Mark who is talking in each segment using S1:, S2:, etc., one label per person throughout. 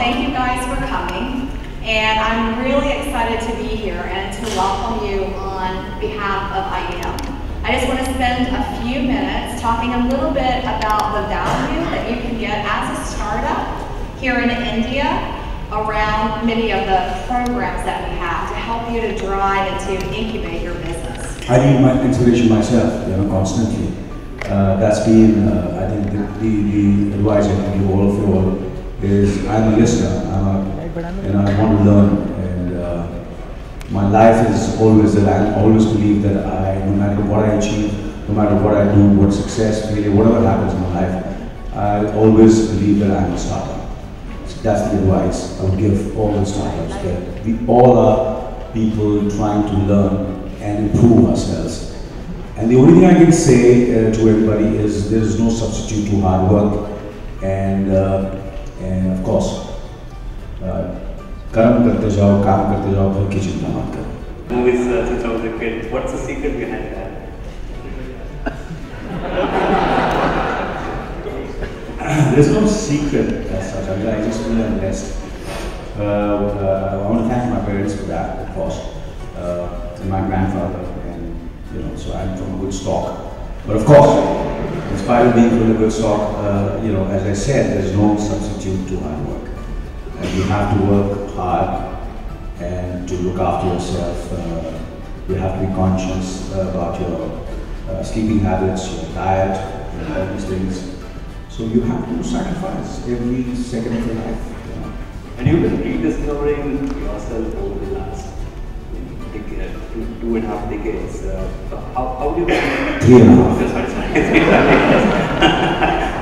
S1: thank you guys for coming. And I'm really excited to be here and to welcome you on behalf of IEM. I just want to spend a few minutes talking a little bit about the value that you can get as a startup here in India around many of the programs that we have to help you to drive and to incubate your business.
S2: I need my inspiration myself, constantly. That's been, I think, the advice I can give all of you all is I'm a listener, and I want to learn, and my life is always that I always believe that no matter what I achieve, no matter what I do, what success, failure, whatever happens in my life, I always believe that I'm a startup. So that's the advice I would give all the startups, that we all are people trying to learn and improve ourselves. And the only thing I can say to everybody is there is no substitute to hard work, and of course, कर्म करते जाओ, काम करते जाओ, फल की चिंता मत करो.
S3: Movies since I was a kid. What's the secret behind that?
S2: There's no secret as such. I just feel I'm blessed. I want to thank my parents for that, of course, and my grandfather, and so I'm from a good stock. But of course, in spite of being from a good stock, as I said, there's no substitute to hard work. And you have to work hard and to look after yourself. You have to be conscious about your sleeping habits, your diet, all these things. So you have to sacrifice every second of your life.
S3: And you've been rediscovering yourself over the last decade, 2.5 decades. How do you?
S2: 3.5.
S3: Sorry.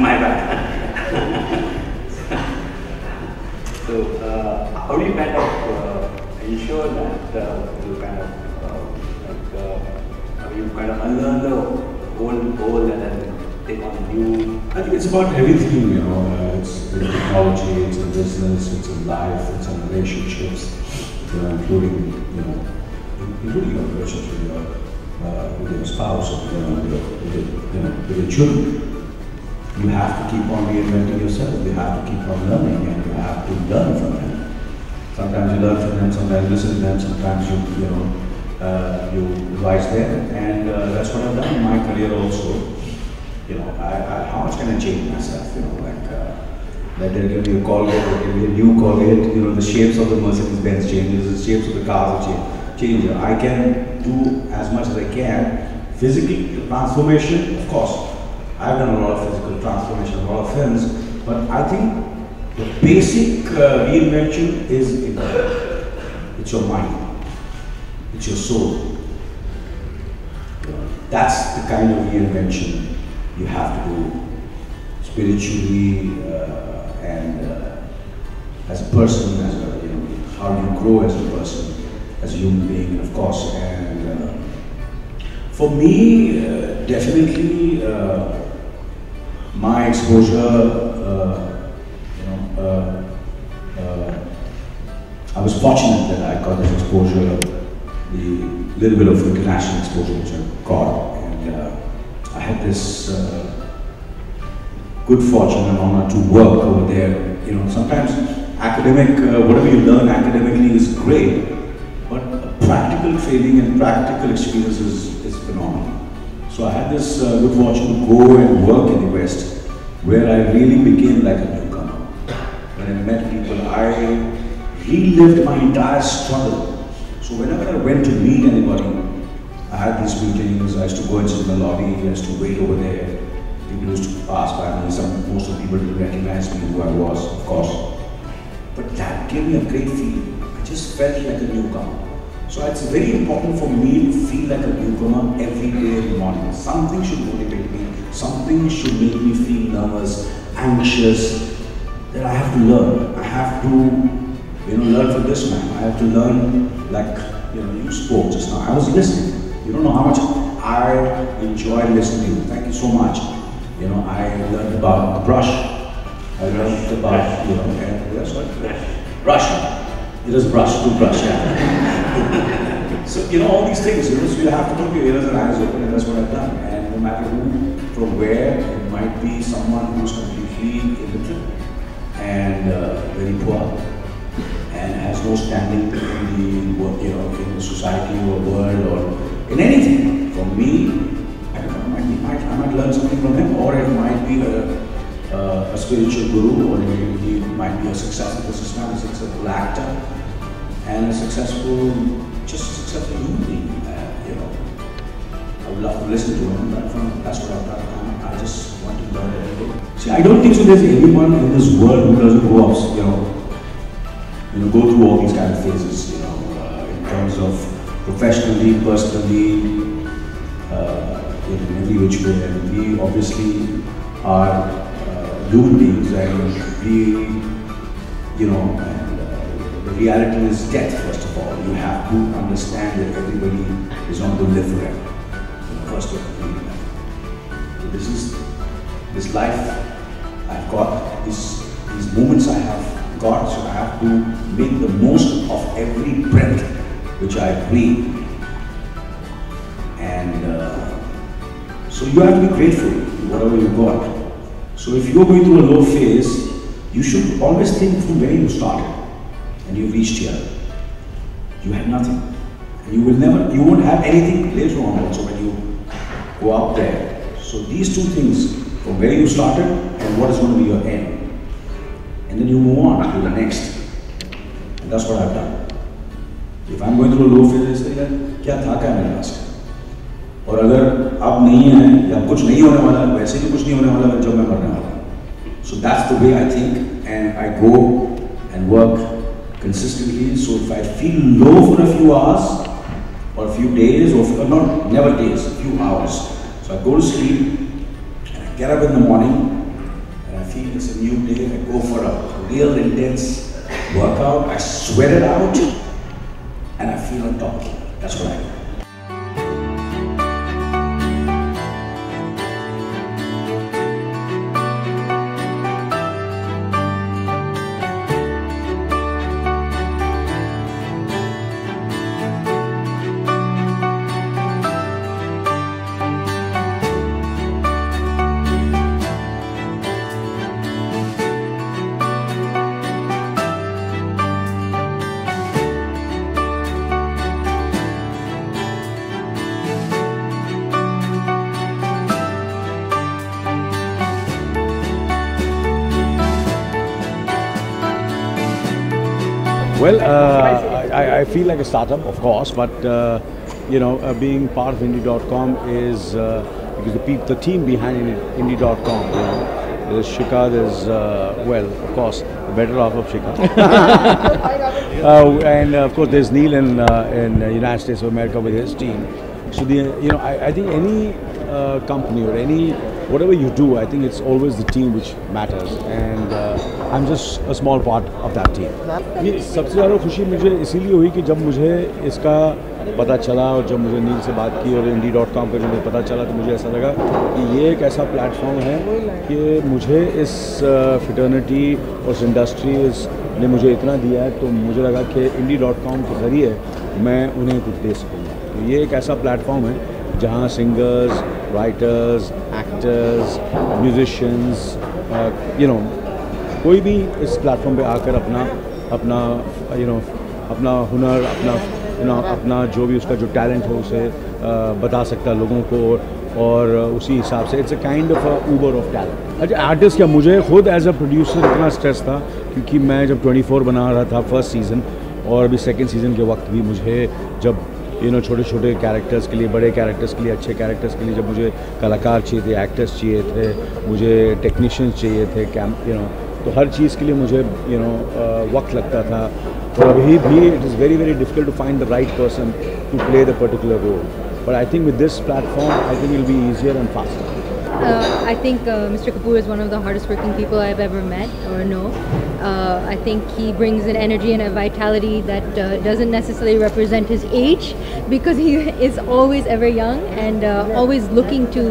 S3: My bad. So, how do you kind of ensure that you kind of unlearn the old and then take on new?
S2: I think it's about everything, it's in technology, it's in business, it's in life, it's in relationships, including your relationship with your spouse, or with your children. You have to keep on reinventing yourself, you have to keep on learning, and you have to learn from them. Sometimes you learn from them, sometimes you listen to them, sometimes you advise them, and that's what I've done in my career also. How much can I change myself? Let them give me a Colgate, or give me a new Colgate. The shapes of the Mercedes-Benz changes, the shapes of the cars change. I can do as much as I can. Physically, the transformation, of course. I've done a lot of physical transformation, a lot of films, but I think the basic reinvention is it's your mind, it's your soul. That's the kind of reinvention you have to do spiritually and as a person, how you grow as a person, as a human being, and of course. And for me, definitely. My exposure, I was fortunate that I got this exposure, the little bit of international exposure which I got, and I had this good fortune and honor to work over there. Sometimes whatever you learn academically is great, but practical training and practical experience is phenomenal. So I had this good fortune to go and work in the West, where I really became like a newcomer. When I met people, I relived my entire struggle. So whenever I went to meet anybody, I had these meetings, I used to go and sit in the lobby, I used to wait over there. People used to pass by me, most of the people didn't recognize me who I was, of course. But that gave me a great feeling. I just felt like a newcomer. So it's very important for me to feel like a newcomer every day in the morning. Something should motivate me. Something should make me feel nervous, anxious, that I have to learn. I have to, learn from this man. I have to learn, like, you spoke just now. I was listening. You don't know how much I enjoyed listening to you. Thank you so much. I learned about the brush. I learned about, brush. It is brush, toothbrush, yeah. So, all these things, so you have to keep your ears and eyes open, and that's what I've done. And no matter who, from where, it might be someone who's completely illiterate. and very poor, and has no standing in the, you know, in the society or world or in anything. For me, I don't know, I might learn something from him, or it might be a spiritual guru, or he might be a successful businessman, a successful actor, and a successful human being. You know, I would love to listen to him, but that's what I've done. I just want to learn everything. See, I don't think so there's anyone in this world who doesn't go up, go through all these kind of phases, in terms of professionally, personally, in every which way. And we obviously are human beings, and the reality is death, first of all. You have to understand that everybody is not going to live forever. First of all, this life I've got, these moments I have got, so I have to make the most of every breath which I breathe. And so you have to be grateful for whatever you got. So if you're going through a low phase, you should always think from where you started and you reached here. You had nothing. And you won't have anything later on also when you go up there. So these two things, from where you started and what is going to be your end. And then you move on to the next. And that's what I've done. If I'm going through a low phase, I say, क्या था क्या मेरे पास? और अगर अब नहीं है या कुछ नहीं होने वाला, वैसे भी कुछ नहीं होने वाला जब मैं मरने वाला. So that's the way I think, and I go and work consistently. So if I feel low for a few hours, or a few days, or not, never days, a few hours. So I go to sleep, and I get up in the morning, and I feel it's a new day. I go for a real intense workout. I sweat it out, and I feel on top. That's what I do.
S4: Well, I feel like a startup, of course, but being part of Indie.com is because the team behind Indie.com, there's Shika, there's of course, the better half of Shika, and of course there's Neil in United States of America with his team. So I think any company or whatever you do, I think it's always the team which matters, and I'm just a small part of that team. ये सबसे ज़्यादा खुशी मुझे इसीलिए हुई कि जब मुझे इसका पता चला और जब मुझे नील से बात की और Indie.com का जब मुझे पता चला, तो मुझे ऐसा लगा कि ये एक ऐसा प्लेटफॉर्म है कि मुझे इस फिटर्निटी और इस इंडस्ट्री ने मुझे इतना दिया है, तो मुझे लगा कि Indie.com के ज़रिए मैं उन्हें कुछ दे सकूँगा. तो ये एक ऐसा प्लेटफॉर्म है जहाँ सिंगर्स, राइटर्स, एक्टर्स, म्यूजिशियंस, कोई भी इस प्लेटफॉर्म पे आकर अपना हुनर, अपना जो भी उसका जो टैलेंट हो उसे बता सकता है लोगों को, और उसी हिसाब से it's a kind of Uber of talent. अच्छा, आर्टिस्ट क्या, मुझे खुद एज अ प्रोड्यूसर इतना स्ट्रेस था क्योंकि मैं जब 24 बना रहा था फर्स्ट सीज़न, और अभी सेकेंड सीज़न के वक्त भी मुझे जब छोटे छोटे कैरेक्टर्स के लिए, बड़े कैरेक्टर्स के लिए, अच्छे कैरेक्टर्स के लिए जब मुझे कलाकार चाहिए थे, एक्टर्स चाहिए थे, मुझे टेक्नीशियंस चाहिए थे, तो हर चीज़ के लिए मुझे वक्त लगता था. और अभी भी it is very very difficult to find the right person to play the particular role. But I think with this platform I think it will be easier and faster.
S5: I think Mr. Kapoor is one of the hardest working people I've ever met or know. I think he brings an energy and a vitality that doesn't necessarily represent his age, because he is always ever young and always looking to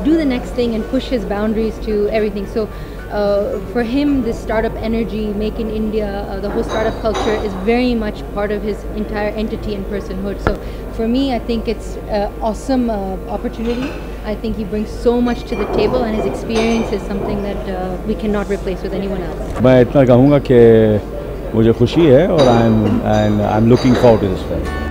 S5: do the next thing and push his boundaries to everything. So For him, this startup energy, Make in India, the whole startup culture is very much part of his entire entity and personhood. So for me, I think it's an awesome opportunity. I think he brings so much to the table, and his experience is something that we cannot replace with anyone else.
S4: मैं इतना कहूँगा कि मुझे खुशी है और I'm looking forward to this film.